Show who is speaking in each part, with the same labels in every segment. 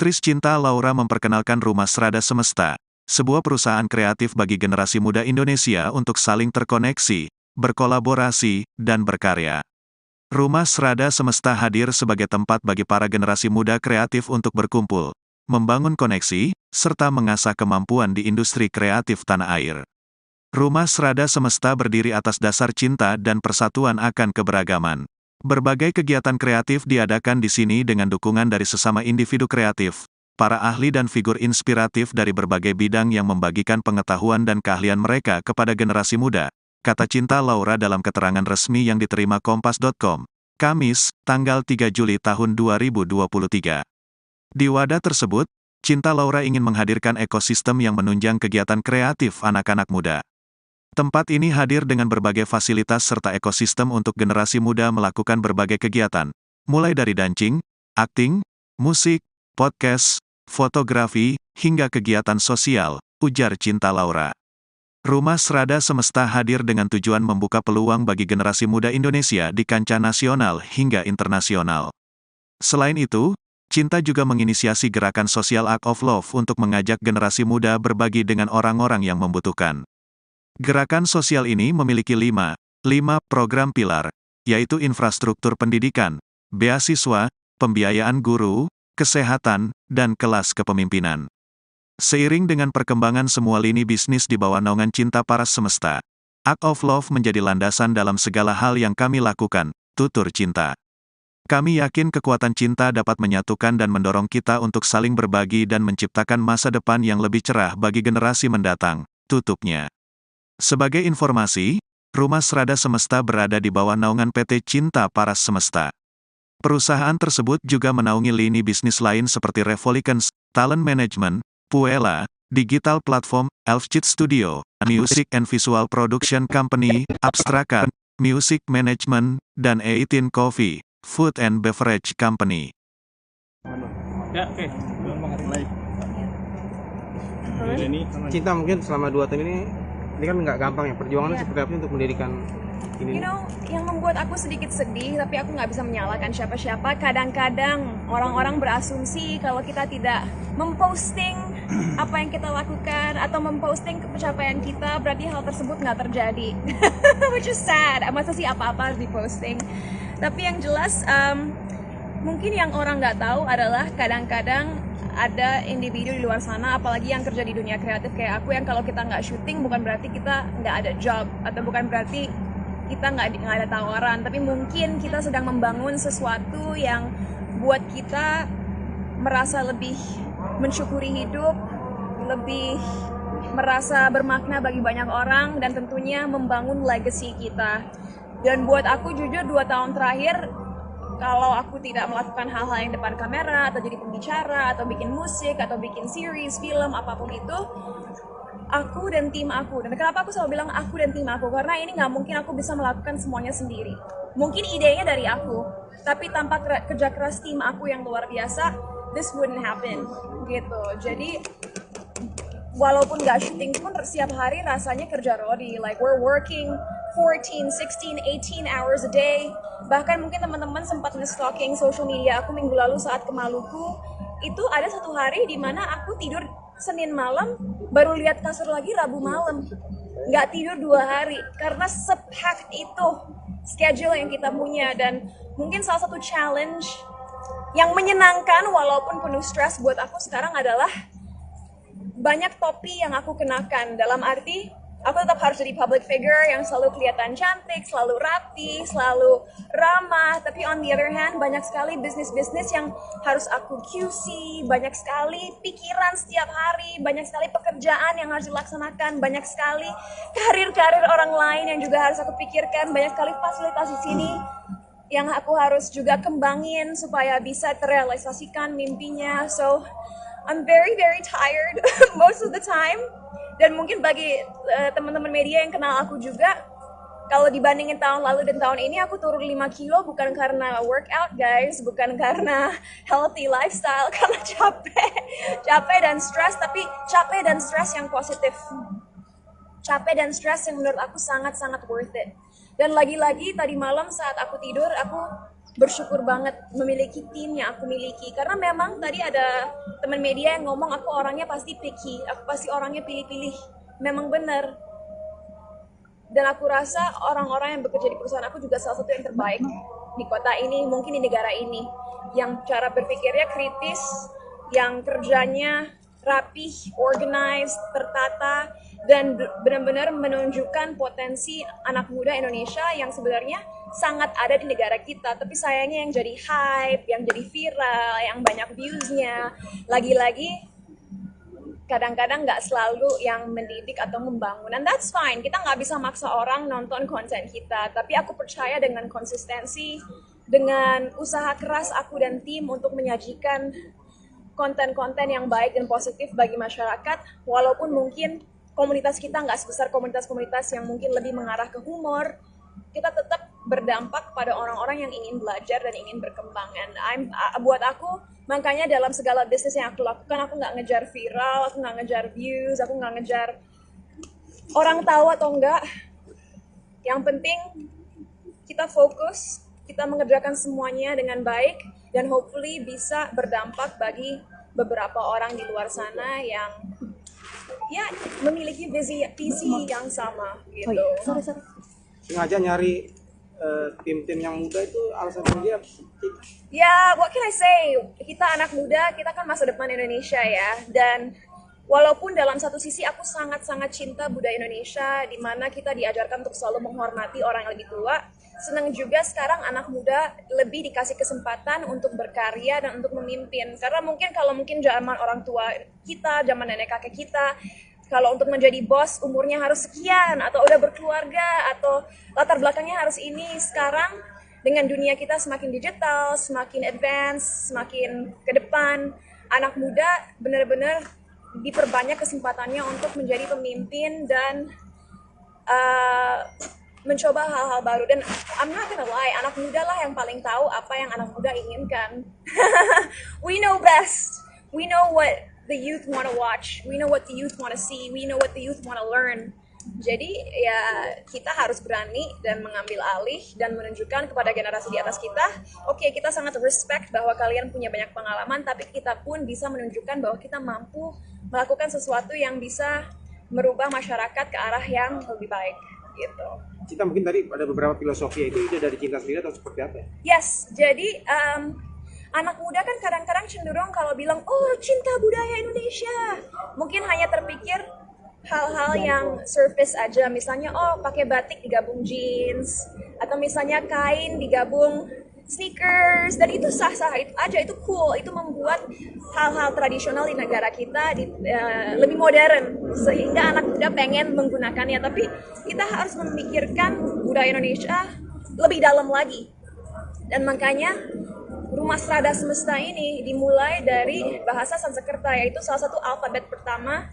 Speaker 1: Aktris Cinta Laura memperkenalkan Rumah Srada Semesta, sebuah perusahaan kreatif bagi generasi muda Indonesia untuk saling terkoneksi, berkolaborasi, dan berkarya. Rumah Srada Semesta hadir sebagai tempat bagi para generasi muda kreatif untuk berkumpul, membangun koneksi, serta mengasah kemampuan di industri kreatif tanah air. Rumah Srada Semesta berdiri atas dasar cinta dan persatuan akan keberagaman. Berbagai kegiatan kreatif diadakan di sini dengan dukungan dari sesama individu kreatif, para ahli dan figur inspiratif dari berbagai bidang yang membagikan pengetahuan dan keahlian mereka kepada generasi muda, kata Cinta Laura dalam keterangan resmi yang diterima Kompas.com, Kamis, tanggal 3 Juli tahun 2023. Di wadah tersebut, Cinta Laura ingin menghadirkan ekosistem yang menunjang kegiatan kreatif anak-anak muda. Tempat ini hadir dengan berbagai fasilitas serta ekosistem untuk generasi muda melakukan berbagai kegiatan, mulai dari dancing, akting, musik, podcast, fotografi, hingga kegiatan sosial, ujar Cinta Laura. Rumah Srada Semesta hadir dengan tujuan membuka peluang bagi generasi muda Indonesia di kancah nasional hingga internasional. Selain itu, Cinta juga menginisiasi gerakan sosial Act of Love untuk mengajak generasi muda berbagi dengan orang-orang yang membutuhkan. Gerakan sosial ini memiliki lima program pilar, yaitu infrastruktur pendidikan, beasiswa, pembiayaan guru, kesehatan, dan kelas kepemimpinan. Seiring dengan perkembangan semua lini bisnis di bawah naungan Cinta Paras Semesta, Act of Love menjadi landasan dalam segala hal yang kami lakukan, tutur Cinta. Kami yakin kekuatan cinta dapat menyatukan dan mendorong kita untuk saling berbagi dan menciptakan masa depan yang lebih cerah bagi generasi mendatang, tutupnya. Sebagai informasi, Rumah Srada Semesta berada di bawah naungan PT Cinta Paras Semesta. Perusahaan tersebut juga menaungi lini bisnis lain seperti Revolicans, Talent Management, Puella, Digital Platform, Elfcheat Studio, Music and Visual Production Company, Abstrakat, Music Management, dan E18 Coffee, Food and Beverage Company.
Speaker 2: Ya, oke. Mulai.
Speaker 3: Cinta, mungkin selama 2 tahun ini kan nggak gampang ya, perjuangannya seperti apa untuk mendirikan ini?
Speaker 4: Yang membuat aku sedikit sedih, tapi aku nggak bisa menyalahkan siapa-siapa. Kadang-kadang orang-orang berasumsi kalau kita tidak memposting apa yang kita lakukan atau memposting pencapaian kita, berarti hal tersebut nggak terjadi. Which is sad. Masa sih apa-apa harus diposting? Tapi yang jelas, mungkin yang orang nggak tahu adalah kadang-kadang ada individu di luar sana, apalagi yang kerja di dunia kreatif kayak aku, yang kalau kita nggak syuting bukan berarti kita nggak ada job, atau bukan berarti kita nggak ada tawaran, tapi mungkin kita sedang membangun sesuatu yang buat kita merasa lebih mensyukuri hidup, lebih merasa bermakna bagi banyak orang, dan tentunya membangun legacy kita. Dan buat aku jujur 2 tahun terakhir, kalau aku tidak melakukan hal-hal yang depan kamera, atau jadi pembicara, atau bikin musik, atau bikin series, film, apapun itu, aku dan tim aku. Dan kenapa aku selalu bilang aku dan tim aku? Karena ini nggak mungkin aku bisa melakukan semuanya sendiri. Mungkin idenya dari aku, tapi tanpa kerja keras tim aku yang luar biasa, this wouldn't happen, gitu. Jadi, walaupun nggak syuting pun setiap hari rasanya kerja rodi, like we're working 14, 16, 18 hours a day. Bahkan mungkin teman-teman sempat nge-stalking social media aku minggu lalu saat ke Maluku. Itu ada 1 hari di mana aku tidur Senin malam, baru lihat kasur lagi Rabu malam. Nggak tidur 2 hari, karena se-packed itu schedule yang kita punya. Dan mungkin salah satu challenge yang menyenangkan walaupun penuh stres buat aku sekarang adalah banyak topi yang aku kenakan. Dalam arti, aku tetap harus jadi public figure yang selalu kelihatan cantik, selalu rapi, selalu ramah. Tapi on the other hand, banyak sekali bisnis-bisnis yang harus aku QC, banyak sekali pikiran setiap hari, banyak sekali pekerjaan yang harus dilaksanakan, banyak sekali karir-karir orang lain yang juga harus aku pikirkan, banyak sekali fasilitas di sini yang aku harus juga kembangin supaya bisa terrealisasikan mimpinya. So, I'm very, very tired most of the time. Dan mungkin bagi teman-teman media yang kenal aku juga, kalau dibandingin tahun lalu dan tahun ini, aku turun 5 kilo bukan karena workout guys, bukan karena healthy lifestyle, karena capek dan stres, tapi capek dan stres yang positif. Capek dan stres yang menurut aku sangat-sangat worth it. Dan lagi-lagi tadi malam saat aku tidur, aku bersyukur banget memiliki tim yang aku miliki, karena memang tadi ada teman media yang ngomong aku orangnya pasti picky, aku pasti orangnya pilih-pilih. Memang benar. Dan aku rasa orang-orang yang bekerja di perusahaan aku juga salah satu yang terbaik di kota ini, mungkin di negara ini, yang cara berpikirnya kritis, yang kerjanya rapih, organized, tertata, dan benar-benar menunjukkan potensi anak muda Indonesia yang sebenarnya sangat ada di negara kita. Tapi sayangnya yang jadi hype, yang jadi viral, yang banyak views-nya, lagi-lagi kadang-kadang nggak selalu yang mendidik atau membangun. And that's fine, kita nggak bisa maksa orang nonton konten kita. Tapi aku percaya dengan konsistensi, dengan usaha keras aku dan tim untuk menyajikan konten-konten yang baik dan positif bagi masyarakat, walaupun mungkin komunitas kita nggak sebesar komunitas-komunitas yang mungkin lebih mengarah ke humor, kita tetap berdampak pada orang-orang yang ingin belajar dan ingin berkembang. And buat aku, makanya dalam segala bisnis yang aku lakukan, aku nggak ngejar viral, aku nggak ngejar views, aku nggak ngejar orang tahu atau enggak. Yang penting kita fokus, kita mengerjakan semuanya dengan baik, dan hopefully bisa berdampak bagi beberapa orang di luar sana yang ya memiliki visi yang sama gitu.
Speaker 3: Sengaja nyari tim-tim yang muda itu alasan dia.
Speaker 4: Ya, what can I say? Kita anak muda, kita kan masa depan Indonesia ya. Dan walaupun dalam satu sisi aku sangat-sangat cinta budaya Indonesia, di mana kita diajarkan untuk selalu menghormati orang yang lebih tua, senang juga sekarang anak muda lebih dikasih kesempatan untuk berkarya dan untuk memimpin. Karena kalau mungkin zaman orang tua kita, zaman nenek kakek kita, kalau untuk menjadi bos umurnya harus sekian, atau udah berkeluarga, atau latar belakangnya harus ini. Sekarang dengan dunia kita semakin digital, semakin advance, semakin ke depan, anak muda benar-benar diperbanyak kesempatannya untuk menjadi pemimpin dan mencoba hal-hal baru. Dan I'm not gonna lie, anak muda lah yang paling tahu apa yang anak muda inginkan. We know best. We know what the youth want to watch. We know what the youth want to see. We know what the youth want to learn. Jadi ya kita harus berani dan mengambil alih dan menunjukkan kepada generasi di atas kita, oke, kita sangat respect bahwa kalian punya banyak pengalaman, tapi kita pun bisa menunjukkan bahwa kita mampu melakukan sesuatu yang bisa merubah masyarakat ke arah yang lebih baik gitu.
Speaker 3: Kita mungkin tadi ada beberapa filosofi, itu dari cinta sendiri atau seperti apa ya?
Speaker 4: Yes, jadi anak muda kan kadang-kadang cenderung kalau bilang, oh cinta budaya Indonesia, mungkin hanya terpikir hal-hal yang surface aja, misalnya oh pakai batik digabung jeans, atau misalnya kain digabung sneakers, dan itu sah-sah aja, itu cool, itu membuat hal-hal tradisional di negara kita lebih modern, sehingga anak muda pengen menggunakannya. Tapi kita harus memikirkan budaya Indonesia lebih dalam lagi, dan makanya Rumah Serada Semesta ini dimulai dari bahasa Sanskerta, yaitu salah satu alfabet pertama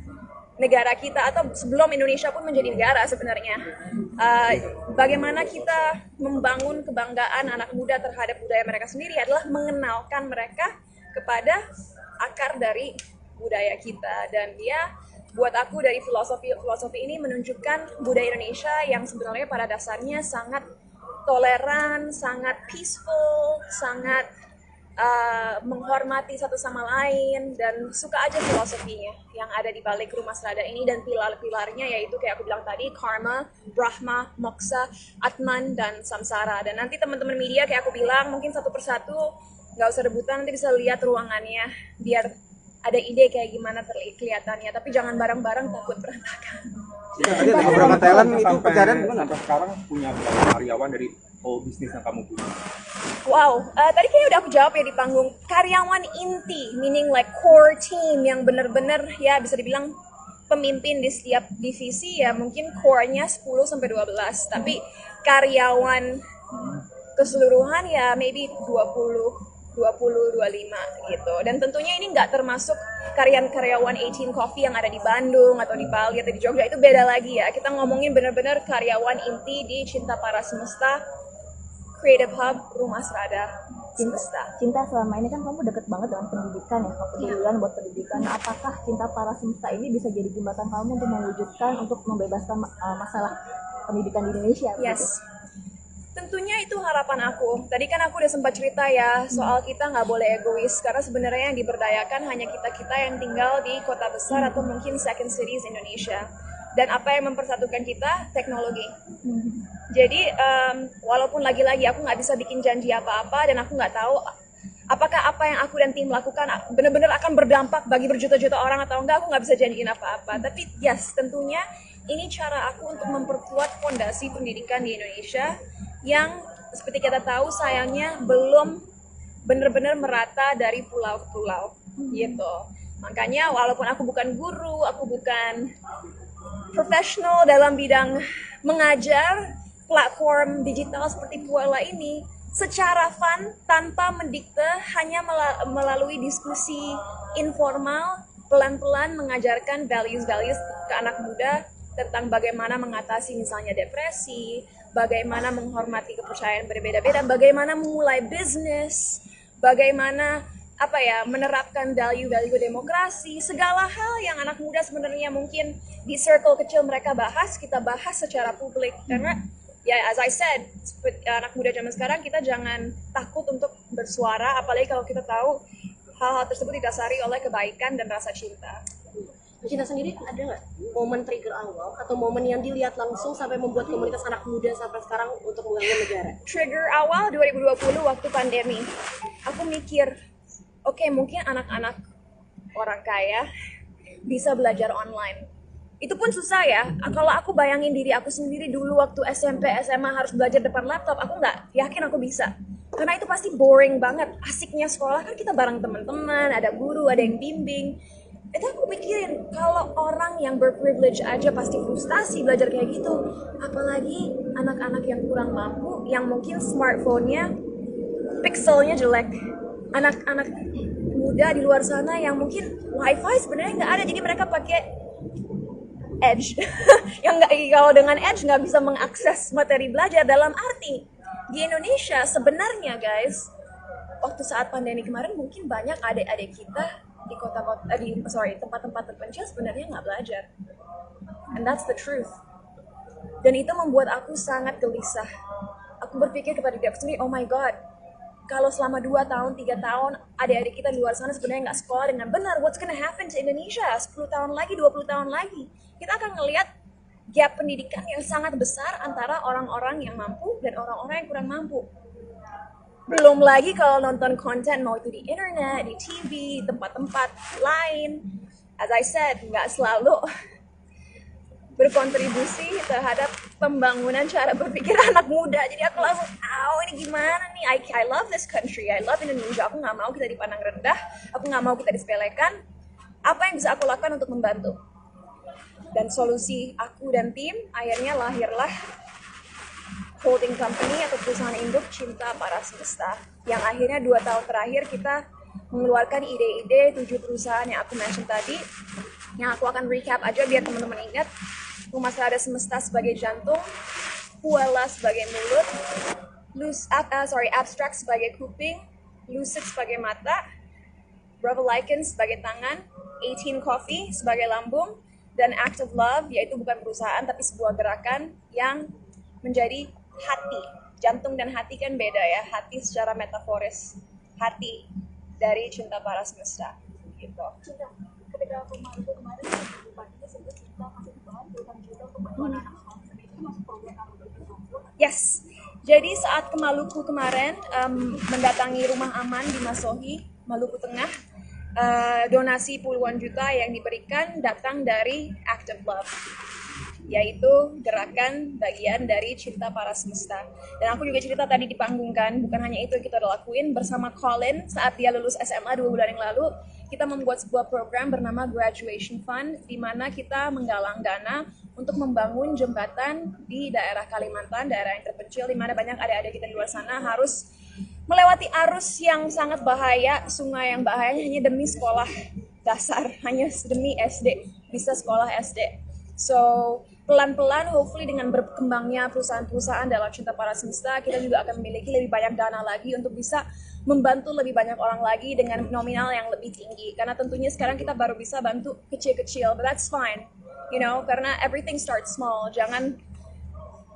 Speaker 4: negara kita, atau sebelum Indonesia pun menjadi negara sebenarnya. Bagaimana kita membangun kebanggaan anak muda terhadap budaya mereka sendiri adalah mengenalkan mereka kepada akar dari budaya kita. Dan dia buat aku dari filosofi ini menunjukkan budaya Indonesia yang sebenarnya pada dasarnya sangat toleran, sangat peaceful, sangat menghormati satu sama lain, dan suka aja filosofinya yang ada di balik Rumah Serada ini. Dan pilar-pilarnya yaitu kayak aku bilang tadi, karma, brahma, moksa, atman, dan samsara. Dan nanti teman-teman media kayak aku bilang mungkin satu persatu, nggak usah rebutan, nanti bisa lihat ruangannya biar ada ide kayak gimana kelihatannya, tapi jangan bareng-bareng, takut berantakan.
Speaker 3: Ada beberapa talent itu pencarian
Speaker 2: sampai sekarang punya berapa karyawan dari bisnis yang kamu punya?
Speaker 4: Wow, tadi kayaknya udah aku jawab ya di panggung. Karyawan inti, meaning like core team yang bener-bener ya bisa dibilang pemimpin di setiap divisi, ya mungkin core-nya 10-12. Tapi karyawan keseluruhan ya maybe 20-25 gitu. Dan tentunya ini nggak termasuk karyawan 18 Coffee yang ada di Bandung atau di Bali atau di Jogja, itu beda lagi ya. Kita ngomongin bener-bener karyawan inti di Cinta Para Semesta Creative Hub Rumah Serada Semesta.
Speaker 5: Cinta, selama ini kan kamu deket banget dengan pendidikan ya, kepedulian buat pendidikan. Nah, apakah Cinta Para Semesta ini bisa jadi jembatan kamu untuk mewujudkan, untuk membebaskan masalah pendidikan di Indonesia?
Speaker 4: Yes.
Speaker 5: Gitu?
Speaker 4: tentunya itu harapan aku. Tadi kan aku udah sempat cerita ya soal kita nggak boleh egois karena sebenarnya yang diberdayakan hanya kita-kita yang tinggal di kota besar atau mungkin second cities Indonesia. Dan apa yang mempersatukan kita? Teknologi. Jadi walaupun lagi-lagi aku nggak bisa bikin janji apa-apa dan aku nggak tahu apakah apa yang aku dan tim lakukan benar-benar akan berdampak bagi berjuta-juta orang atau enggak, aku nggak bisa janjiin apa-apa. Tapi yes, tentunya ini cara aku untuk memperkuat fondasi pendidikan di Indonesia yang seperti kita tahu sayangnya belum benar-benar merata dari pulau ke pulau gitu. Makanya walaupun aku bukan guru, aku bukan profesional dalam bidang mengajar, platform digital seperti Puella ini secara fun tanpa mendikte, hanya melalui diskusi informal pelan-pelan mengajarkan values-values ke anak muda tentang bagaimana mengatasi misalnya depresi, bagaimana menghormati kepercayaan berbeda-beda, bagaimana memulai bisnis, bagaimana menerapkan value-value demokrasi, segala hal yang anak muda sebenarnya mungkin di circle kecil mereka bahas, kita bahas secara publik. Karena ya as I said, anak muda zaman sekarang kita jangan takut untuk bersuara, apalagi kalau kita tahu hal-hal tersebut didasari oleh kebaikan dan rasa cinta.
Speaker 6: Cinta sendiri ada nggak momen trigger awal atau momen yang dilihat langsung sampai membuat komunitas anak muda sampai sekarang untuk membangun negara?
Speaker 4: Trigger awal 2020 waktu pandemi. Aku mikir, oke, mungkin anak-anak orang kaya bisa belajar online. Itu pun susah ya. Kalau aku bayangin diri aku sendiri dulu waktu SMP, SMA harus belajar depan laptop, aku nggak yakin aku bisa. Karena itu pasti boring banget. Asiknya sekolah kan kita bareng teman-teman, ada guru, ada yang bimbing. Itu aku pikirin, kalau orang yang berprivilege aja pasti frustasi belajar kayak gitu. Apalagi anak-anak yang kurang mampu, yang mungkin smartphone-nya, pixelnya jelek. Anak-anak muda di luar sana yang mungkin wifi sebenarnya nggak ada, jadi mereka pakai edge. Yang nggak, kalau dengan edge nggak bisa mengakses materi belajar. Dalam arti di Indonesia sebenarnya guys, waktu saat pandemi kemarin mungkin banyak adik-adik kita di tempat-tempat terpencil sebenarnya nggak belajar. And that's the truth. Dan itu membuat aku sangat gelisah. Aku berpikir kepada diri aku sendiri, oh my god, kalau selama 2 tahun, 3 tahun, adik-adik kita di luar sana sebenarnya nggak sekolah dengan benar, what's gonna happen to Indonesia 10 tahun lagi, 20 tahun lagi? Kita akan ngelihat gap pendidikan yang sangat besar antara orang-orang yang mampu dan orang-orang yang kurang mampu. Belum lagi kalau nonton konten, mau itu di internet, di TV, tempat-tempat lain. As I said, nggak selalu berkontribusi terhadap pembangunan cara berpikir anak muda. Jadi aku langsung, ini gimana nih? I love this country, I love Indonesia. Aku nggak mau kita dipandang rendah, aku nggak mau kita disepelekan. Apa yang bisa aku lakukan untuk membantu? Dan solusi aku dan tim, akhirnya lahirlah holding company atau perusahaan induk Cinta Para Semesta. Yang akhirnya 2 tahun terakhir kita mengeluarkan ide-ide 7 perusahaan yang aku mention tadi. Yang aku akan recap aja biar teman-teman ingat. Rumah Serada Semesta sebagai jantung, Puella sebagai mulut, Abstract sebagai kuping, Lucid sebagai mata, Bravo Lichen sebagai tangan, 18 Coffee sebagai lambung, dan Act of Love, yaitu bukan perusahaan tapi sebuah gerakan yang menjadi hati. Jantung dan hati kan beda ya, hati secara metaforis, hati dari Cinta Para Semesta gitu.
Speaker 5: Ketika aku malu kemarin bupatinya sebut kita kasih bahan 2 juta untuk bantuan anak sekolah sendiri, itu masuk program kamu berkumpul.
Speaker 4: Yes, jadi saat ke Maluku kemarin mendatangi rumah aman di Masohi, Maluku Tengah, donasi puluhan juta yang diberikan datang dari Act of Love, yaitu gerakan bagian dari Cinta Para Semesta. Dan aku juga cerita tadi di panggung kan, bukan hanya itu yang kita udah lakuin bersama Colin saat dia lulus SMA 2 bulan yang lalu. Kita membuat sebuah program bernama Graduation Fund, di mana kita menggalang dana untuk membangun jembatan di daerah Kalimantan, daerah yang terpencil, di mana banyak adik-adik kita di luar sana harus melewati arus yang sangat bahaya, sungai yang bahayanya hanya demi sekolah dasar, hanya demi SD, bisa sekolah SD. So, pelan-pelan, hopefully dengan berkembangnya perusahaan-perusahaan dalam Cinta Para Semesta, kita juga akan memiliki lebih banyak dana lagi untuk bisa membantu lebih banyak orang lagi dengan nominal yang lebih tinggi. Karena tentunya sekarang kita baru bisa bantu kecil-kecil, but that's fine, you know, karena everything starts small. Jangan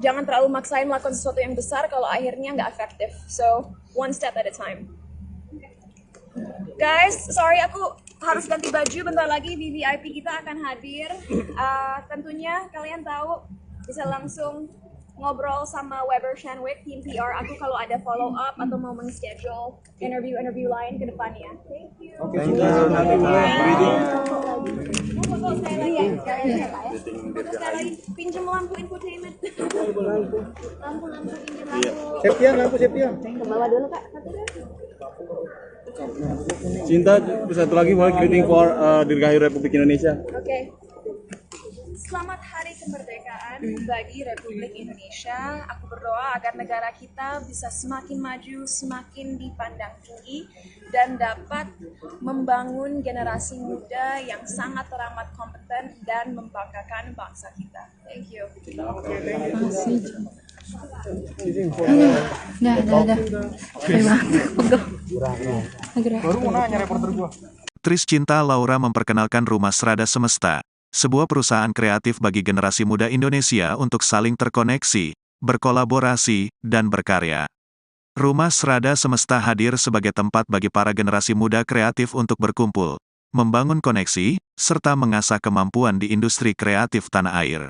Speaker 4: jangan terlalu maksain melakukan sesuatu yang besar kalau akhirnya nggak efektif. So one step at a time. Guys, sorry aku harus ganti baju, bentar lagi VVIP kita akan hadir. Tentunya kalian tahu bisa langsung ngobrol sama Weber Shanwick, tim PR aku kalau ada follow up atau mau men-schedule interview lain ke depannya. Thank you. Mau foto sekali lagi ya? Foto sekali lagi, pinjam lampu infotainment. Lampu pinjam lampu.
Speaker 3: Septian.
Speaker 4: Ke bawah dulu Kak.
Speaker 7: Cinta, satu lagi boleh greeting for Dirgahayu Republik Indonesia.
Speaker 4: Oke. Selamat Hari Kemerdekaan bagi Republik Indonesia. Aku berdoa agar negara kita bisa semakin maju, semakin dipandang tinggi, dan dapat membangun generasi muda yang sangat teramat kompeten dan membanggakan bangsa kita. Thank you.
Speaker 1: Tris Cinta Laura memperkenalkan Rumah Srada Semesta, sebuah perusahaan kreatif bagi generasi muda Indonesia untuk saling terkoneksi, berkolaborasi, dan berkarya. Rumah Srada Semesta hadir sebagai tempat bagi para generasi muda kreatif untuk berkumpul, membangun koneksi, serta mengasah kemampuan di industri kreatif tanah air.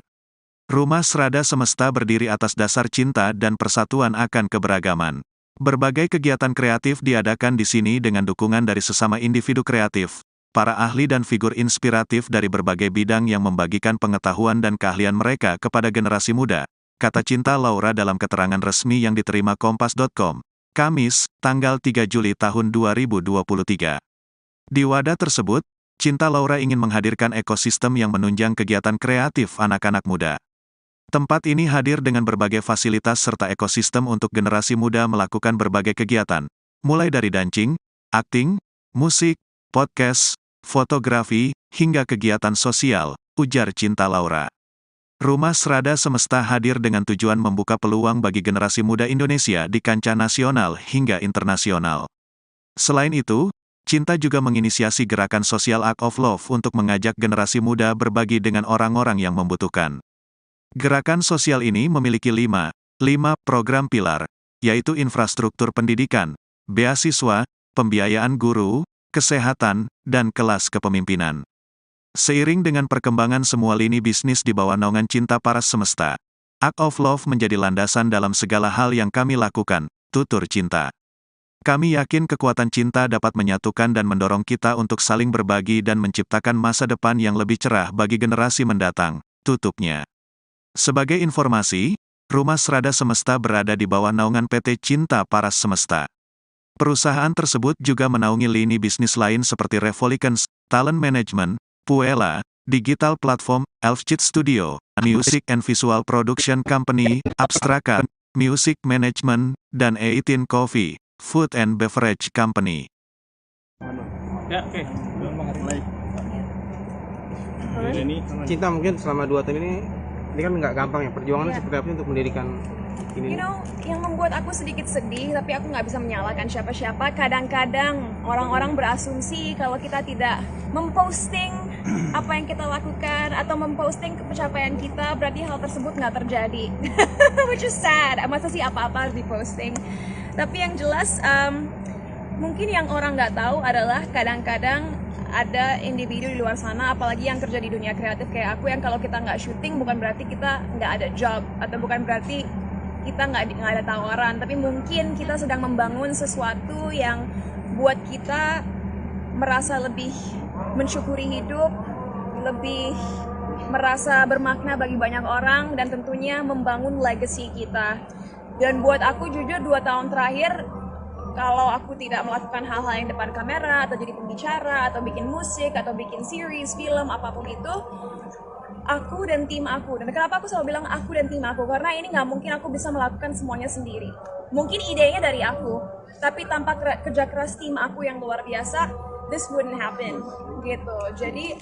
Speaker 1: Rumah Srada Semesta berdiri atas dasar cinta dan persatuan akan keberagaman. Berbagai kegiatan kreatif diadakan di sini dengan dukungan dari sesama individu kreatif, para ahli dan figur inspiratif dari berbagai bidang yang membagikan pengetahuan dan keahlian mereka kepada generasi muda, kata Cinta Laura dalam keterangan resmi yang diterima Kompas.com, Kamis, tanggal 3 Juli tahun 2023. Di wadah tersebut, Cinta Laura ingin menghadirkan ekosistem yang menunjang kegiatan kreatif anak-anak muda. Tempat ini hadir dengan berbagai fasilitas serta ekosistem untuk generasi muda melakukan berbagai kegiatan, mulai dari dancing, akting, musik, podcast, fotografi, hingga kegiatan sosial, ujar Cinta Laura. Rumah Srada Semesta hadir dengan tujuan membuka peluang bagi generasi muda Indonesia di kancah nasional hingga internasional. Selain itu, Cinta juga menginisiasi gerakan sosial Act of Love untuk mengajak generasi muda berbagi dengan orang-orang yang membutuhkan. Gerakan sosial ini memiliki 5 program pilar, yaitu infrastruktur pendidikan, beasiswa, pembiayaan guru, kesehatan, dan kelas kepemimpinan. Seiring dengan perkembangan semua lini bisnis di bawah naungan Cinta Paras Semesta, Act of Love menjadi landasan dalam segala hal yang kami lakukan, tutur Cinta. Kami yakin kekuatan cinta dapat menyatukan dan mendorong kita untuk saling berbagi dan menciptakan masa depan yang lebih cerah bagi generasi mendatang, tutupnya. Sebagai informasi, Rumah Srada Semesta berada di bawah naungan PT Cinta Paras Semesta. Perusahaan tersebut juga menaungi lini bisnis lain seperti Revolicans, Talent Management, Puella, Digital Platform, Elfcheat Studio, Music and Visual Production Company, Abstraka, Music Management, dan E18 Coffee, Food and Beverage Company.
Speaker 3: Ya, oke.
Speaker 7: Ini
Speaker 3: Cinta, mungkin selama 2 tahun ini kan nggak gampang ya, perjuangannya seperti apa untuk mendirikan ini?
Speaker 4: You know, yang membuat aku sedikit sedih, tapi aku nggak bisa menyalahkan siapa-siapa. Kadang-kadang orang-orang berasumsi kalau kita tidak memposting apa yang kita lakukan atau memposting pencapaian kita, berarti hal tersebut nggak terjadi. Which is sad. Masa sih apa-apa harus diposting? Tapi yang jelas, mungkin yang orang nggak tahu adalah kadang-kadang ada individu di luar sana, apalagi yang kerja di dunia kreatif kayak aku, yang kalau kita nggak syuting bukan berarti kita nggak ada job, atau bukan berarti kita nggak ada tawaran, tapi mungkin kita sedang membangun sesuatu yang buat kita merasa lebih mensyukuri hidup, lebih merasa bermakna bagi banyak orang, dan tentunya membangun legacy kita. Dan buat aku jujur 2 tahun terakhir, kalau aku tidak melakukan hal-hal yang depan kamera, atau jadi pembicara, atau bikin musik, atau bikin series, film, apapun itu, aku dan tim aku. Dan kenapa aku selalu bilang aku dan tim aku? Karena ini nggak mungkin aku bisa melakukan semuanya sendiri. Mungkin idenya dari aku, tapi tanpa kerja keras tim aku yang luar biasa, this wouldn't happen, gitu. Jadi,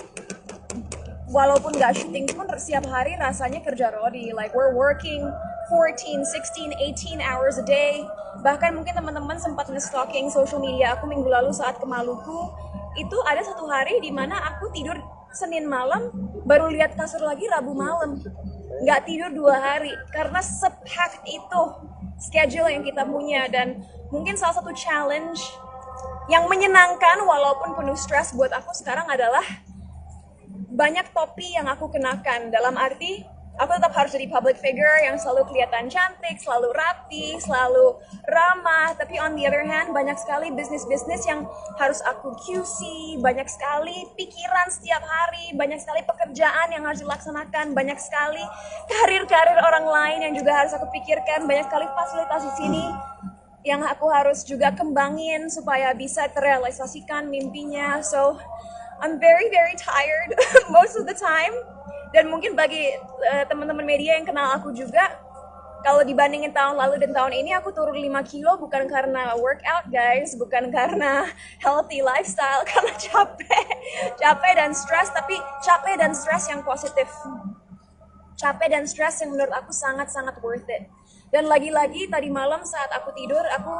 Speaker 4: walaupun nggak syuting pun setiap hari rasanya kerja rodi. Like we're working 14, 16, 18 hours a day. Bahkan mungkin teman-teman sempat nge-stalking social media aku minggu lalu saat ke Maluku. Itu ada 1 hari di mana aku tidur Senin malam, baru lihat kasur lagi Rabu malam. nggak tidur 2 hari karena sepack itu schedule yang kita punya. Dan mungkin salah satu challenge yang menyenangkan walaupun penuh stres buat aku sekarang adalah banyak topi yang aku kenakan, dalam arti aku tetap harus jadi public figure yang selalu kelihatan cantik, selalu rapi, selalu ramah. Tapi on the other hand, banyak sekali bisnis-bisnis yang harus aku QC, banyak sekali pikiran setiap hari, banyak sekali pekerjaan yang harus dilaksanakan, banyak sekali karir-karir orang lain yang juga harus aku pikirkan, banyak sekali fasilitas di sini yang aku harus juga kembangin supaya bisa terrealisasikan mimpinya. So, I'm very tired most of the time. Dan mungkin bagi teman-teman media yang kenal aku juga, kalau dibandingin tahun lalu dan tahun ini, aku turun 5 kilo bukan karena workout guys, bukan karena healthy lifestyle, karena capek dan stres, tapi capek dan stres yang positif. Capek dan stres yang menurut aku sangat-sangat worth it. Dan lagi-lagi tadi malam saat aku tidur, aku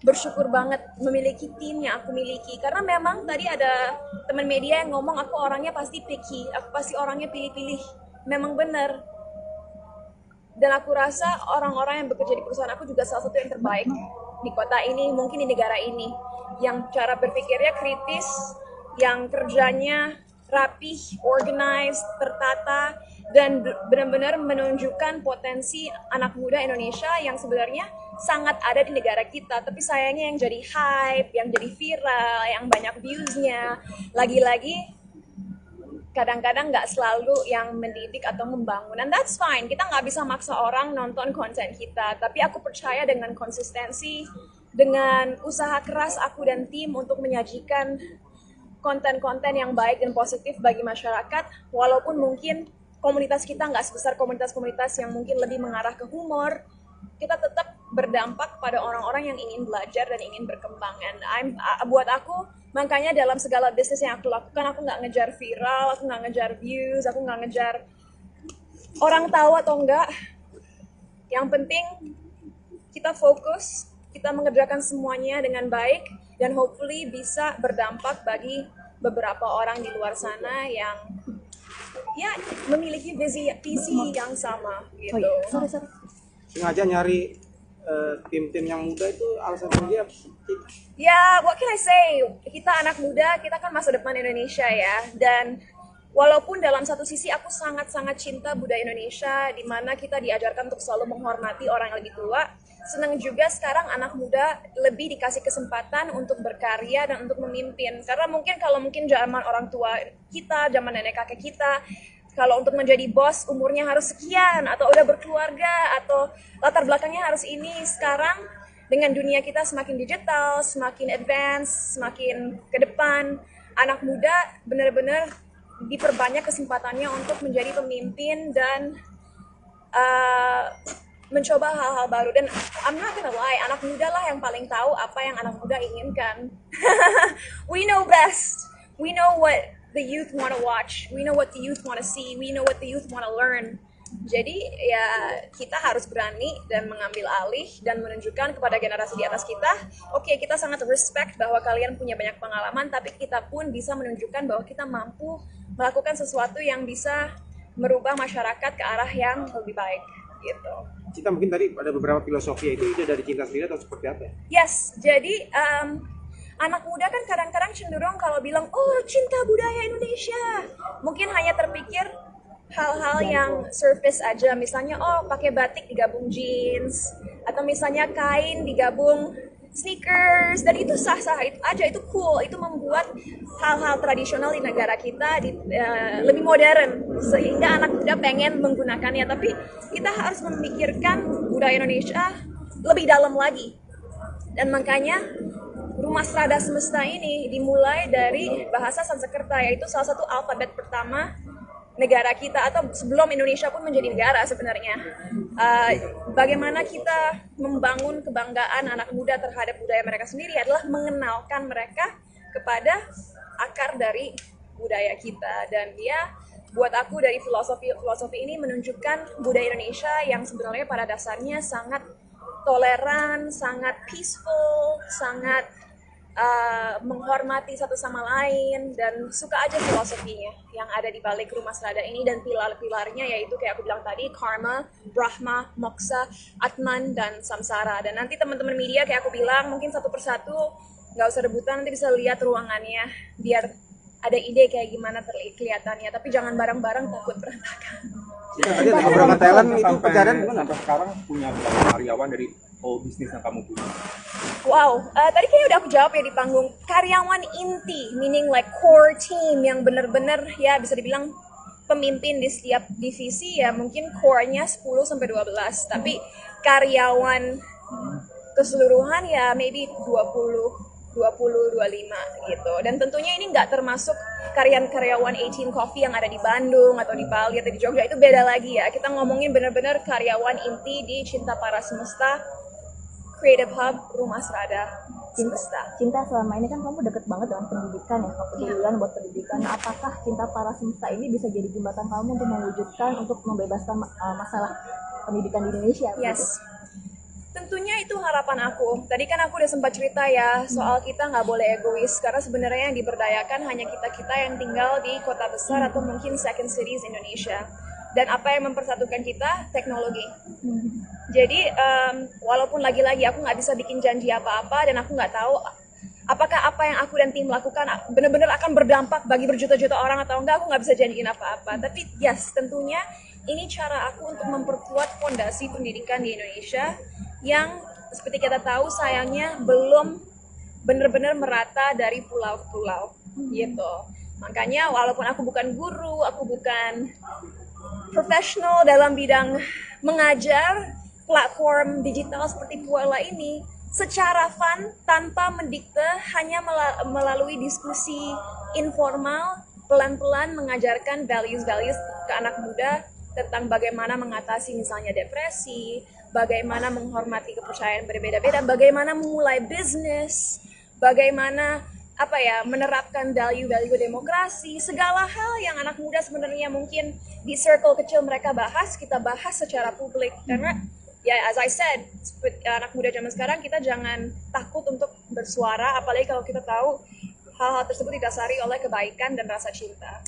Speaker 4: bersyukur banget memiliki tim yang aku miliki. Karena memang tadi ada teman media yang ngomong aku orangnya pasti picky, aku pasti orangnya pilih-pilih. Memang benar. Dan aku rasa orang-orang yang bekerja di perusahaan aku juga salah satu yang terbaik di kota ini, mungkin di negara ini. Yang cara berpikirnya kritis, yang kerjanya rapih, organized, tertata, dan benar-benar menunjukkan potensi anak muda Indonesia yang sebenarnya sangat ada di negara kita. Tapi sayangnya yang jadi hype, yang jadi viral, yang banyak views-nya, lagi-lagi kadang-kadang nggak selalu yang mendidik atau membangun. And that's fine, kita nggak bisa maksa orang nonton konten kita. Tapi aku percaya dengan konsistensi, dengan usaha keras aku dan tim untuk menyajikan konten-konten yang baik dan positif bagi masyarakat, walaupun mungkin komunitas kita nggak sebesar komunitas-komunitas yang mungkin lebih mengarah ke humor, kita tetap berdampak pada orang-orang yang ingin belajar dan ingin berkembang. And buat aku, makanya dalam segala bisnis yang aku lakukan, aku nggak ngejar viral, aku nggak ngejar views, aku nggak ngejar orang tahu atau enggak. Yang penting kita fokus, kita mengerjakan semuanya dengan baik, dan hopefully bisa berdampak bagi beberapa orang di luar sana yang ya memiliki visi yang sama gitu.
Speaker 3: Sengaja nyari tim-tim yang muda itu alasan dia
Speaker 4: ya, what can I say, kita anak muda, kita kan masa depan Indonesia ya. Dan walaupun dalam satu sisi aku sangat-sangat cinta budaya Indonesia, di mana kita diajarkan untuk selalu menghormati orang yang lebih tua, senang juga sekarang anak muda lebih dikasih kesempatan untuk berkarya dan untuk memimpin. Karena kalau mungkin zaman orang tua kita, zaman nenek kakek kita, kalau untuk menjadi bos umurnya harus sekian, atau udah berkeluarga, atau latar belakangnya harus ini. Sekarang dengan dunia kita semakin digital, semakin advance, semakin ke depan, anak muda benar-benar diperbanyak kesempatannya untuk menjadi pemimpin dan mencoba hal-hal baru. Dan I'm not gonna lie, anak muda lah yang paling tahu apa yang anak muda inginkan. We know best. We know what the youth want to watch. We know what the youth want to see. We know what the youth want to learn. Jadi ya kita harus berani dan mengambil alih dan menunjukkan kepada generasi di atas kita, oke, kita sangat respect bahwa kalian punya banyak pengalaman, tapi kita pun bisa menunjukkan bahwa kita mampu melakukan sesuatu yang bisa merubah masyarakat ke arah yang lebih baik gitu.
Speaker 3: Kita mungkin tadi ada beberapa filosofi itu dari cinta sendiri atau seperti apa ya?
Speaker 4: Yes, jadi anak muda kan kadang-kadang cenderung kalau bilang, oh cinta budaya Indonesia, mungkin hanya terpikir hal-hal yang surface aja, misalnya oh pakai batik digabung jeans, atau misalnya kain digabung sneakers, dan itu sah-sah aja, itu cool, itu membuat hal-hal tradisional di negara kita lebih modern, sehingga anak muda pengen menggunakannya. Tapi kita harus memikirkan budaya Indonesia lebih dalam lagi, dan makanya Rumah Strada Semesta ini dimulai dari bahasa Sanskerta, yaitu salah satu alfabet pertama negara kita, atau sebelum Indonesia pun menjadi negara sebenarnya. Bagaimana kita membangun kebanggaan anak muda terhadap budaya mereka sendiri adalah mengenalkan mereka kepada akar dari budaya kita. Dan ya, buat aku dari filosofi ini menunjukkan budaya Indonesia yang sebenarnya pada dasarnya sangat toleran, sangat peaceful, sangat menghormati satu sama lain, dan suka aja filosofinya yang ada di balik Rumah Serada ini, dan pilar-pilarnya yaitu kayak aku bilang tadi, karma, brahma, moksha, atman, dan samsara. Dan nanti teman-teman media kayak aku bilang mungkin satu persatu, nggak usah rebutan, nanti bisa lihat ruangannya biar ada ide kayak gimana kelihatannya, tapi jangan bareng-bareng, takut berantakan.
Speaker 3: Tadi ada beberapa talent itu pencarian gimana?
Speaker 2: Sampai sekarang punya berapa karyawan dari bisnis yang kamu punya?
Speaker 4: Wow, tadi kayaknya udah aku jawab ya di panggung. Karyawan inti, meaning like core team yang bener-bener ya bisa dibilang pemimpin di setiap divisi ya, mungkin core-nya 10 sampai 12. Tapi karyawan keseluruhan ya maybe 20-25 gitu. Dan tentunya ini nggak termasuk karyawan 18 Coffee yang ada di Bandung atau di Bali atau di Jogja, itu beda lagi ya. Kita ngomongin bener-bener karyawan inti di Cinta Para Semesta, Creative Hub, Rumah Serada Semesta.
Speaker 5: Cinta, selama ini kan kamu deket banget dengan pendidikan ya, kepedulian buat pendidikan. Nah, apakah Cinta Para Semesta ini bisa jadi jembatan kamu untuk mewujudkan, untuk membebaskan masalah pendidikan di Indonesia?
Speaker 4: Yes. Tentunya itu harapan aku. Tadi kan aku udah sempat cerita ya soal kita nggak boleh egois, karena sebenarnya yang diberdayakan hanya kita-kita yang tinggal di kota besar atau mungkin second cities Indonesia. Dan apa yang mempersatukan kita? Teknologi. Jadi walaupun lagi-lagi aku nggak bisa bikin janji apa-apa, dan aku nggak tahu apakah apa yang aku dan tim lakukan benar-benar akan berdampak bagi berjuta-juta orang atau enggak, aku nggak bisa janjiin apa-apa. Tapi yes, tentunya ini cara aku untuk memperkuat fondasi pendidikan di Indonesia yang seperti kita tahu sayangnya belum benar-benar merata dari pulau ke pulau gitu. Makanya walaupun aku bukan guru, aku bukan profesional dalam bidang mengajar, platform digital seperti Puella ini secara fun tanpa mendikte, hanya melalui diskusi informal, pelan-pelan mengajarkan values-values ke anak muda tentang bagaimana mengatasi misalnya depresi, bagaimana menghormati kepercayaan berbeda-beda, bagaimana memulai bisnis, bagaimana menerapkan value-value demokrasi, segala hal yang anak muda sebenarnya mungkin di circle kecil mereka bahas, kita bahas secara publik. Karena ya as I said, anak muda zaman sekarang kita jangan takut untuk bersuara, apalagi kalau kita tahu hal-hal tersebut didasari oleh kebaikan dan rasa cinta.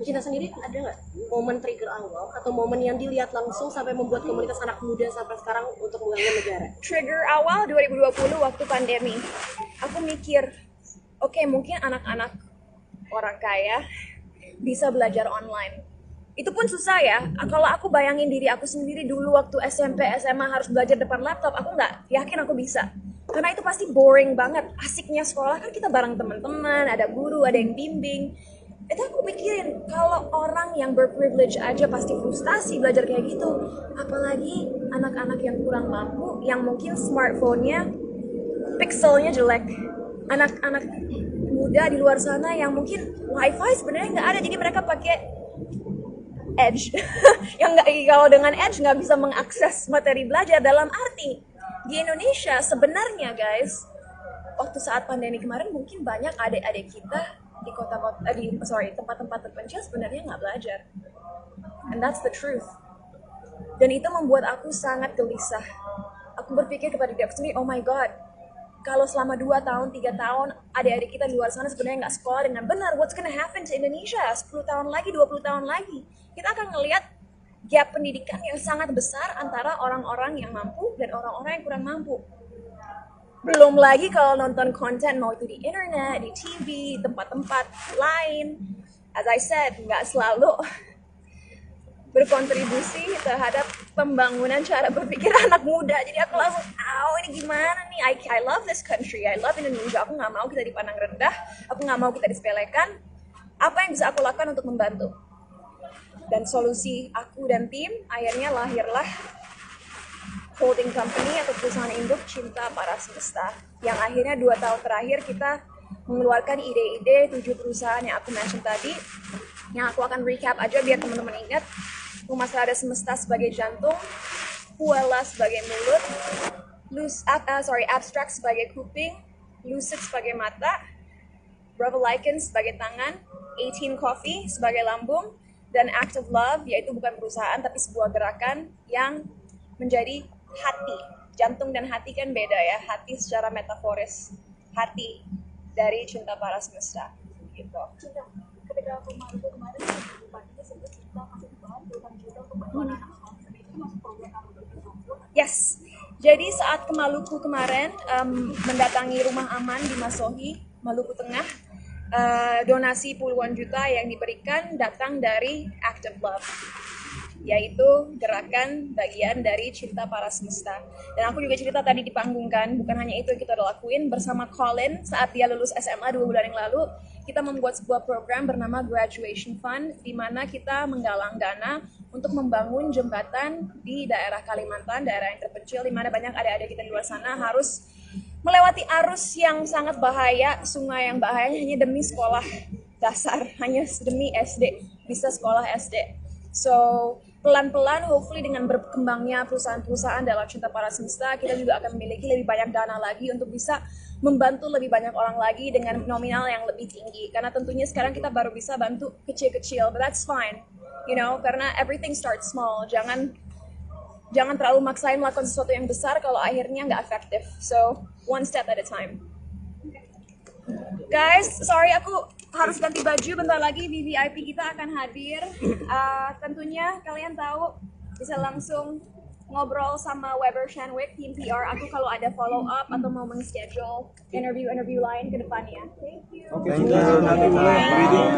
Speaker 6: Cinta sendiri ada nggak momen trigger awal atau momen yang dilihat langsung sampai membuat komunitas anak muda sampai sekarang untuk membangun negara?
Speaker 4: Trigger awal 2020 waktu pandemi. Aku mikir, oke, mungkin anak-anak orang kaya bisa belajar online. Itu pun susah ya. Kalau aku bayangin diri aku sendiri dulu waktu SMP, SMA harus belajar depan laptop, aku nggak yakin aku bisa. Karena itu pasti boring banget. Asiknya sekolah kan kita bareng teman-teman, ada guru, ada yang bimbing. Itu aku pikirin, kalau orang yang berprivilege aja pasti frustasi belajar kayak gitu. Apalagi anak-anak yang kurang mampu, yang mungkin smartphone-nya pixelnya jelek. Anak-anak muda di luar sana yang mungkin wifi sebenarnya nggak ada, jadi mereka pakai Edge. Yang nggak, kalau dengan Edge nggak bisa mengakses materi belajar. Dalam arti di Indonesia sebenarnya guys, waktu saat pandemi kemarin mungkin banyak adik-adik kita di tempat-tempat terpencil sebenarnya nggak belajar, and that's the truth. Dan itu membuat aku sangat gelisah. Aku berpikir kepada diri aku sendiri, oh my god, kalau selama 2 tahun, 3 tahun adik-adik kita di luar sana sebenarnya nggak sekolah dengan benar, what's gonna happen to Indonesia 10 tahun lagi, 20 tahun lagi? Kita akan ngelihat gap pendidikan yang sangat besar antara orang-orang yang mampu dan orang-orang yang kurang mampu. Belum lagi kalau nonton konten, mau itu di internet, di TV, tempat-tempat lain. As I said, nggak selalu berkontribusi terhadap pembangunan cara berpikir anak muda. Jadi aku langsung, ini gimana nih? I love this country, I love Indonesia. Aku nggak mau kita dipandang rendah, aku nggak mau kita disepelekan. Apa yang bisa aku lakukan untuk membantu? Dan solusi aku dan tim, akhirnya lahirlah holding company atau perusahaan induk Cinta Para Semesta, yang akhirnya 2 tahun terakhir kita mengeluarkan ide-ide 7 perusahaan yang aku mention tadi, yang aku akan recap aja biar teman-teman ingat. Rumah Serada Semesta sebagai jantung, Puella sebagai mulut, Abstract sebagai kuping, Lucid sebagai mata, Bravo Lycans sebagai tangan, 18 Coffee sebagai lambung, dan Act of Love, yaitu bukan perusahaan tapi sebuah gerakan yang menjadi hati. Jantung dan hati kan beda ya, hati secara metaforis. hati dari Cinta Para Semesta gitu.
Speaker 5: Ketika aku malu kemarin bupatinya sempat cerita masih dibahas 2 juta untuk bantuan anak sekolah itu masuk program kamu tersebut.
Speaker 4: Yes, jadi saat ke Maluku kemarin mendatangi rumah aman di Masohi, Maluku Tengah, donasi puluhan juta yang diberikan datang dari Act of Love, yaitu gerakan bagian dari Cinta Para Semesta. Dan aku juga cerita tadi di panggung kan, bukan hanya itu yang kita udah lakuin bersama Colin saat dia lulus SMA 2 bulan yang lalu. Kita membuat sebuah program bernama Graduation Fund, di mana kita menggalang dana untuk membangun jembatan di daerah Kalimantan, daerah yang terpencil, di mana banyak adik-adik kita di luar sana harus melewati arus yang sangat bahaya, sungai yang bahaya hanya demi sekolah dasar, hanya demi SD, bisa sekolah SD. So, pelan-pelan, hopefully dengan berkembangnya perusahaan-perusahaan dalam Cinta Para Semesta, kita juga akan memiliki lebih banyak dana lagi untuk bisa membantu lebih banyak orang lagi dengan nominal yang lebih tinggi. Karena tentunya sekarang kita baru bisa bantu kecil-kecil, but that's fine, you know, karena everything starts small. Jangan terlalu maksain melakukan sesuatu yang besar kalau akhirnya nggak efektif. So, one step at a time. Guys, sorry aku harus ganti baju, bentar lagi VVIP kita akan hadir. Tentunya kalian tahu bisa langsung ngobrol sama Weber Shanwick, tim PR aku kalau ada follow up atau mau meng-schedule interview lain ke depannya. Thank you.
Speaker 7: Oke, nanti mulai reading.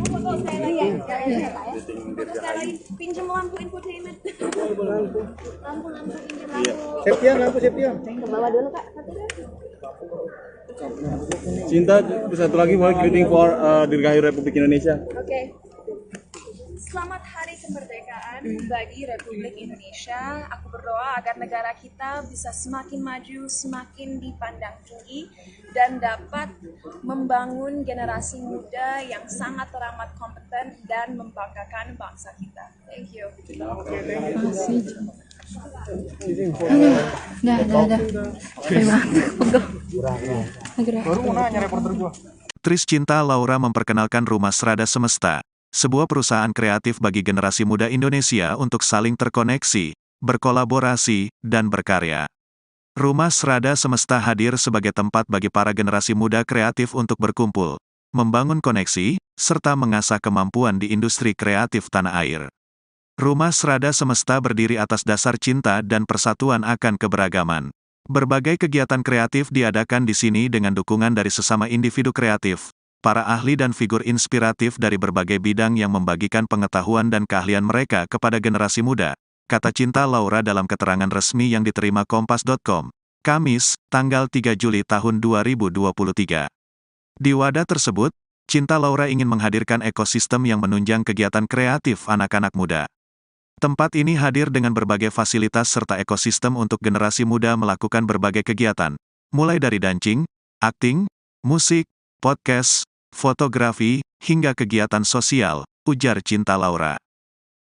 Speaker 4: Foto sekali lagi ya, foto sekali lagi. Pinjam lampu infotainment. Lampu pinjam lampu.
Speaker 7: Septian, lampu Septian.
Speaker 5: Ke bawah dulu Kak.
Speaker 7: Cinta, satu lagi boleh greeting for Dirgahayu Republik Indonesia.
Speaker 4: Oke. Selamat Hari Kemerdekaan bagi Republik Indonesia. Aku berdoa agar negara kita bisa semakin maju, semakin dipandang tinggi, dan dapat membangun generasi muda yang sangat teramat kompeten dan membanggakan bangsa kita. Thank you.
Speaker 1: Tris Cinta Laura memperkenalkan Rumah Srada Semesta, sebuah perusahaan kreatif bagi generasi muda Indonesia untuk saling terkoneksi, berkolaborasi, dan berkarya. Rumah Srada Semesta hadir sebagai tempat bagi para generasi muda kreatif untuk berkumpul, membangun koneksi, serta mengasah kemampuan di industri kreatif tanah air. Rumah Srada Semesta berdiri atas dasar cinta dan persatuan akan keberagaman. Berbagai kegiatan kreatif diadakan di sini dengan dukungan dari sesama individu kreatif, para ahli dan figur inspiratif dari berbagai bidang yang membagikan pengetahuan dan keahlian mereka kepada generasi muda, kata Cinta Laura dalam keterangan resmi yang diterima Kompas.com, Kamis, tanggal 3 Juli tahun 2023. Di wadah tersebut, Cinta Laura ingin menghadirkan ekosistem yang menunjang kegiatan kreatif anak-anak muda. Tempat ini hadir dengan berbagai fasilitas serta ekosistem untuk generasi muda melakukan berbagai kegiatan, mulai dari dancing, akting, musik, podcast, fotografi, hingga kegiatan sosial, ujar Cinta Laura.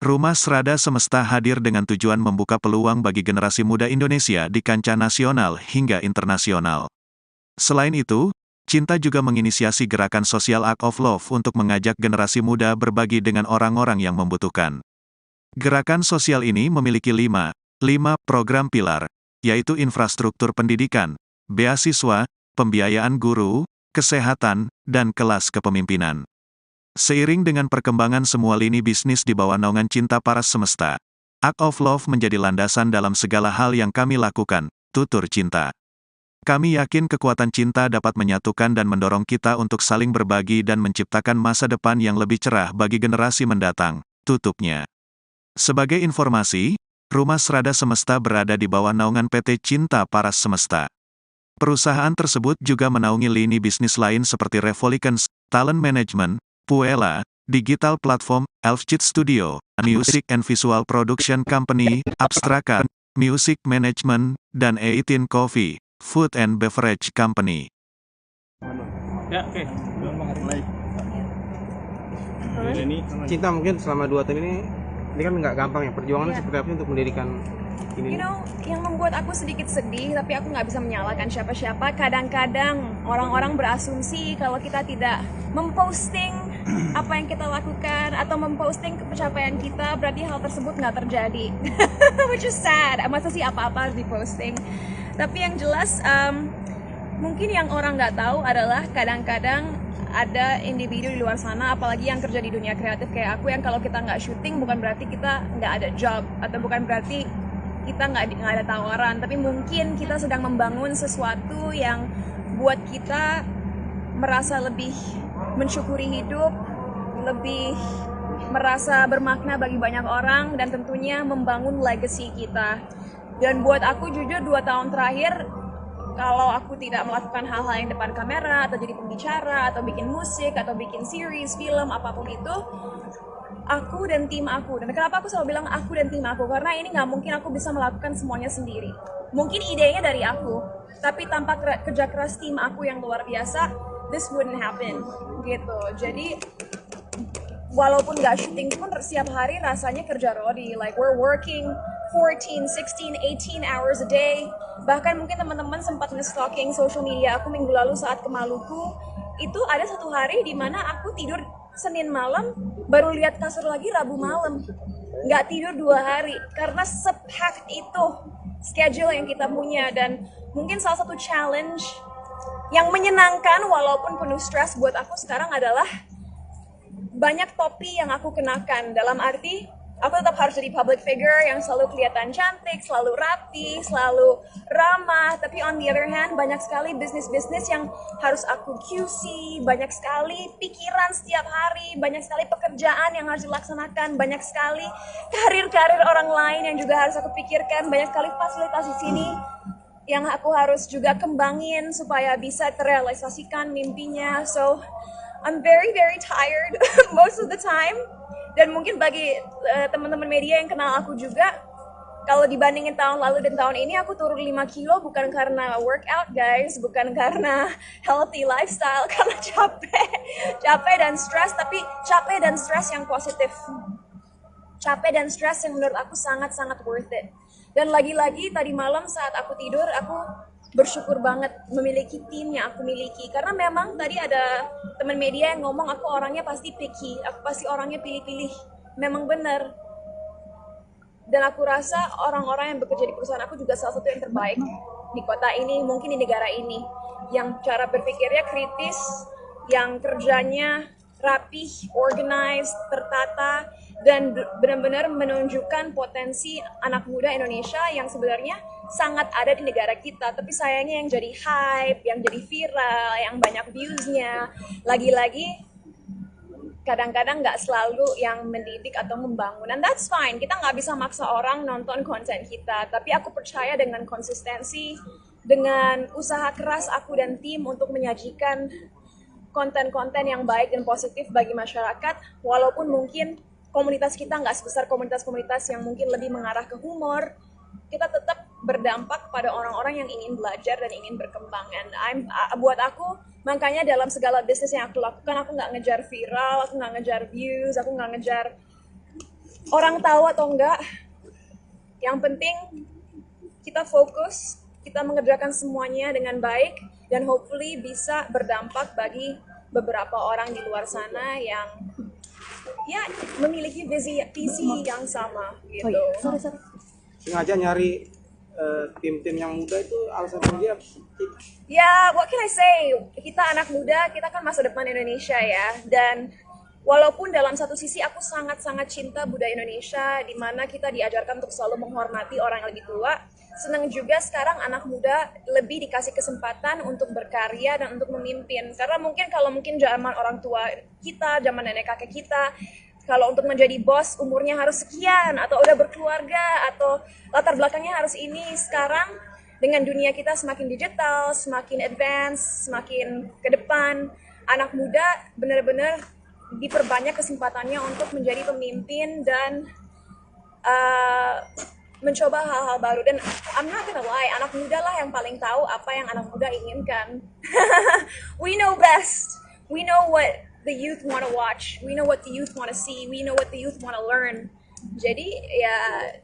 Speaker 1: Rumah Srada Semesta hadir dengan tujuan membuka peluang bagi generasi muda Indonesia di kancah nasional hingga internasional. Selain itu, Cinta juga menginisiasi gerakan sosial Act of Love untuk mengajak generasi muda berbagi dengan orang-orang yang membutuhkan. Gerakan sosial ini memiliki 5 program pilar, yaitu infrastruktur pendidikan, beasiswa, pembiayaan guru, kesehatan, dan kelas kepemimpinan. Seiring dengan perkembangan semua lini bisnis di bawah naungan Cinta Para Semesta, Act of Love menjadi landasan dalam segala hal yang kami lakukan, tutur Cinta. Kami yakin kekuatan cinta dapat menyatukan dan mendorong kita untuk saling berbagi dan menciptakan masa depan yang lebih cerah bagi generasi mendatang, tutupnya. Sebagai informasi, Rumah Srada Semesta berada di bawah naungan PT Cinta Para Semesta. Perusahaan tersebut juga menaungi lini bisnis lain seperti Revolicans, Talent Management, Puella, Digital Platform, Elfcheat Studio, Music and Visual Production Company, Abstraka, Music Management, dan E18 Coffee, Food and Beverage Company.
Speaker 3: Ya, oke.
Speaker 7: Ini
Speaker 3: Cinta mungkin selama 2 tahun ini kan nggak gampang ya, perjuangannya seperti apa untuk mendirikan ini?
Speaker 4: You know, yang membuat aku sedikit sedih, tapi aku nggak bisa menyalahkan siapa-siapa. Kadang-kadang orang-orang berasumsi kalau kita tidak memposting apa yang kita lakukan atau memposting pencapaian kita, berarti hal tersebut nggak terjadi. Which is sad. Masa sih apa-apa harus diposting? Tapi yang jelas, mungkin yang orang nggak tahu adalah kadang-kadang ada individu di luar sana, apalagi yang kerja di dunia kreatif kayak aku, yang kalau kita nggak syuting bukan berarti kita nggak ada job, atau bukan berarti kita nggak ada tawaran, tapi mungkin kita sedang membangun sesuatu yang buat kita merasa lebih mensyukuri hidup, lebih merasa bermakna bagi banyak orang, dan tentunya membangun legacy kita. Dan buat aku jujur 2 tahun terakhir, kalau aku tidak melakukan hal-hal yang depan kamera, atau jadi pembicara, atau bikin musik, atau bikin series, film, apapun itu, aku dan tim aku. Dan kenapa aku selalu bilang aku dan tim aku? Karena ini nggak mungkin aku bisa melakukan semuanya sendiri. Mungkin idenya dari aku, tapi tanpa kerja keras tim aku yang luar biasa, this wouldn't happen, gitu. Jadi, walaupun nggak syuting pun setiap hari rasanya kerja rodi, like we're working 14, 16, 18 hours a day. Bahkan mungkin teman-teman sempat nge-stalking social media aku minggu lalu saat ke Maluku. Itu ada 1 hari di mana aku tidur Senin malam, baru lihat kasur lagi Rabu malam. Nggak tidur 2 hari, karena se-packed itu schedule yang kita punya. Dan mungkin salah satu challenge yang menyenangkan walaupun penuh stres buat aku sekarang adalah banyak topi yang aku kenakan. Dalam arti, aku tetap harus jadi public figure yang selalu kelihatan cantik, selalu rapi, selalu ramah. Tapi on the other hand, banyak sekali bisnis-bisnis yang harus aku QC, banyak sekali pikiran setiap hari, banyak sekali pekerjaan yang harus dilaksanakan, banyak sekali karir-karir orang lain yang juga harus aku pikirkan, banyak sekali fasilitas di sini yang aku harus juga kembangin supaya bisa terrealisasikan mimpinya. So, I'm very tired most of the time. Dan mungkin bagi teman-teman media yang kenal aku juga, kalau dibandingin tahun lalu dan tahun ini, aku turun 5 kilo bukan karena workout guys, bukan karena healthy lifestyle, karena capek dan stres, tapi capek dan stres yang positif. Capek dan stres yang menurut aku sangat-sangat worth it. Dan lagi-lagi tadi malam saat aku tidur, aku bersyukur banget memiliki tim yang aku miliki. Karena memang tadi ada teman media yang ngomong aku orangnya pasti picky, aku pasti orangnya pilih-pilih. Memang benar. Dan aku rasa orang-orang yang bekerja di perusahaan aku juga salah satu yang terbaik di kota ini, mungkin di negara ini. Yang cara berpikirnya kritis, yang kerjanya rapih, organized, tertata, dan benar-benar menunjukkan potensi anak muda Indonesia yang sebenarnya sangat ada di negara kita, tapi sayangnya yang jadi hype, yang jadi viral, yang banyak views-nya, lagi-lagi kadang-kadang nggak selalu yang mendidik atau membangun. And that's fine, kita nggak bisa maksa orang nonton konten kita, tapi aku percaya dengan konsistensi, dengan usaha keras aku dan tim untuk menyajikan konten-konten yang baik dan positif bagi masyarakat, walaupun mungkin komunitas kita nggak sebesar komunitas-komunitas yang mungkin lebih mengarah ke humor, kita tetap berdampak pada orang-orang yang ingin belajar dan ingin berkembang. And buat aku, makanya dalam segala bisnis yang aku lakukan, aku nggak ngejar viral, aku nggak ngejar views, aku nggak ngejar orang tahu atau enggak. Yang penting kita fokus, kita mengerjakan semuanya dengan baik, dan hopefully bisa berdampak bagi beberapa orang di luar sana yang ya memiliki visi yang sama gitu.
Speaker 5: Sorry.
Speaker 3: Sengaja nyari tim-tim yang muda itu alasan dia.
Speaker 4: Ya, what can I say? Kita anak muda, kita kan masa depan Indonesia ya. Dan walaupun dalam satu sisi aku sangat-sangat cinta budaya Indonesia, di mana kita diajarkan untuk selalu menghormati orang yang lebih tua, senang juga sekarang anak muda lebih dikasih kesempatan untuk berkarya dan untuk memimpin. Karena kalau mungkin zaman orang tua kita, zaman nenek kakek kita, kalau untuk menjadi bos umurnya harus sekian, atau udah berkeluarga, atau latar belakangnya harus ini. Sekarang dengan dunia kita semakin digital, semakin advance, semakin ke depan, anak muda benar-benar diperbanyak kesempatannya untuk menjadi pemimpin dan mencoba hal-hal baru. Dan I'm not gonna lie, anak muda lah yang paling tahu apa yang anak muda inginkan. We know best. We know what the youth want to watch. We know what the youth want to see. We know what the youth want to learn. Jadi ya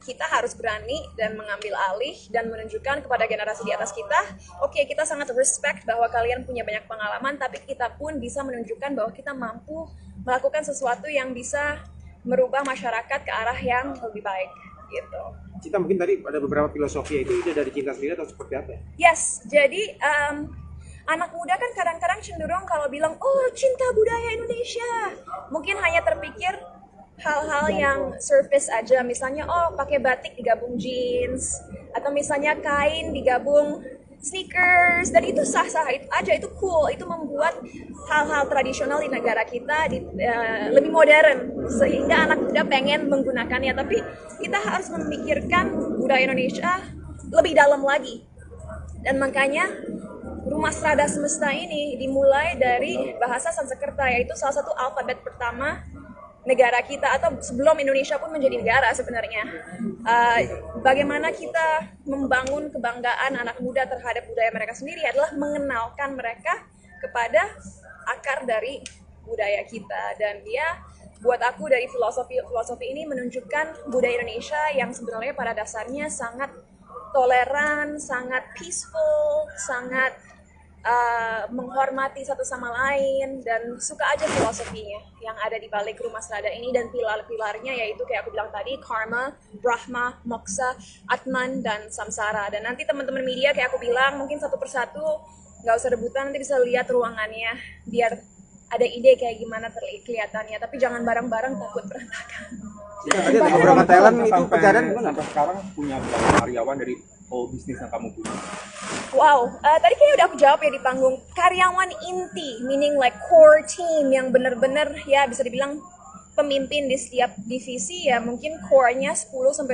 Speaker 4: kita harus berani dan mengambil alih dan menunjukkan kepada generasi di atas kita, oke, kita sangat respect bahwa kalian punya banyak pengalaman, tapi kita pun bisa menunjukkan bahwa kita mampu melakukan sesuatu yang bisa merubah masyarakat ke arah yang lebih baik gitu.
Speaker 3: Kita mungkin tadi ada beberapa filosofi, itu ide dari Cinta sendiri atau seperti apa?
Speaker 4: Yes, jadi anak muda kan kadang-kadang cenderung kalau bilang, oh cinta budaya Indonesia, mungkin hanya terpikir hal-hal yang surface aja, misalnya oh pakai batik digabung jeans, atau misalnya kain digabung sneakers, dan itu sah-sah itu aja, itu cool, itu membuat hal-hal tradisional di negara kita lebih modern, sehingga anak muda pengen menggunakannya. Tapi kita harus memikirkan budaya Indonesia lebih dalam lagi, dan makanya Rumah Strada Semesta ini dimulai dari bahasa Sanskerta, yaitu salah satu alfabet pertama negara kita, atau sebelum Indonesia pun menjadi negara sebenarnya. Bagaimana kita membangun kebanggaan anak muda terhadap budaya mereka sendiri adalah mengenalkan mereka kepada akar dari budaya kita. Dan dia buat aku dari filosofi ini menunjukkan budaya Indonesia yang sebenarnya pada dasarnya sangat toleran, sangat peaceful, sangat menghormati satu sama lain, dan suka aja filosofinya yang ada di balik Rumah Strada ini. Dan pilar-pilarnya yaitu kayak aku bilang tadi, karma, brahma, moksha, atman, dan samsara. Dan nanti teman-teman media kayak aku bilang mungkin satu persatu, nggak usah rebutan, nanti bisa lihat ruangannya biar ada ide kayak gimana kelihatannya, tapi jangan bareng-bareng, takut berantakan.
Speaker 3: Tadi ada beberapa talent itu pencarian
Speaker 2: sampai sekarang punya berapa karyawan dari bisnis yang kamu punya?
Speaker 4: Wow, tadi kayaknya udah aku jawab ya di panggung. Karyawan inti, meaning like core team yang bener-bener ya bisa dibilang pemimpin di setiap divisi, ya mungkin core-nya 10-12.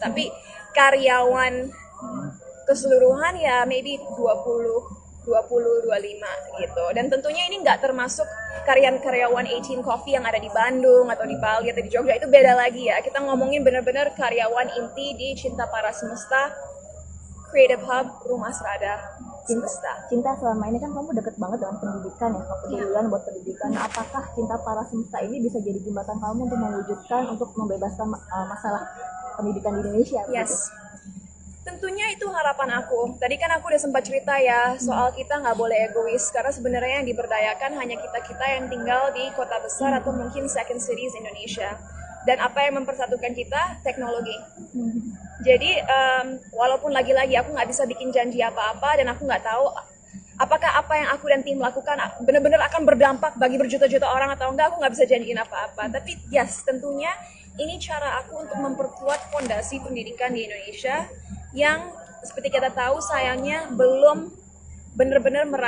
Speaker 4: Tapi karyawan keseluruhan ya maybe 20-25 gitu. Dan tentunya ini nggak termasuk karyawan 18 Coffee yang ada di Bandung atau di Bali atau di Jogja, itu beda lagi ya. Kita ngomongin bener-bener karyawan inti di Cinta Para Semesta Creative Hub Rumah Strada Semesta.
Speaker 5: Cinta, selama ini kan kamu deket banget dengan pendidikan ya, kepedulian buat pendidikan. Nah, apakah Cinta Para Semesta ini bisa jadi jembatan kamu untuk mewujudkan, untuk membebaskan masalah pendidikan di Indonesia?
Speaker 4: Yes.
Speaker 5: Gitu?
Speaker 4: Tentunya itu harapan aku. Tadi kan aku udah sempat cerita ya soal kita nggak boleh egois, karena sebenarnya yang diberdayakan hanya kita-kita yang tinggal di kota besar atau mungkin second cities Indonesia. Dan apa yang mempersatukan kita? Teknologi. Jadi walaupun lagi-lagi aku nggak bisa bikin janji apa-apa, dan aku nggak tahu apakah apa yang aku dan tim lakukan benar-benar akan berdampak bagi berjuta-juta orang atau enggak, aku nggak bisa janjiin apa-apa. Tapi yes, tentunya ini cara aku untuk memperkuat fondasi pendidikan di Indonesia yang seperti kita tahu sayangnya belum benar-benar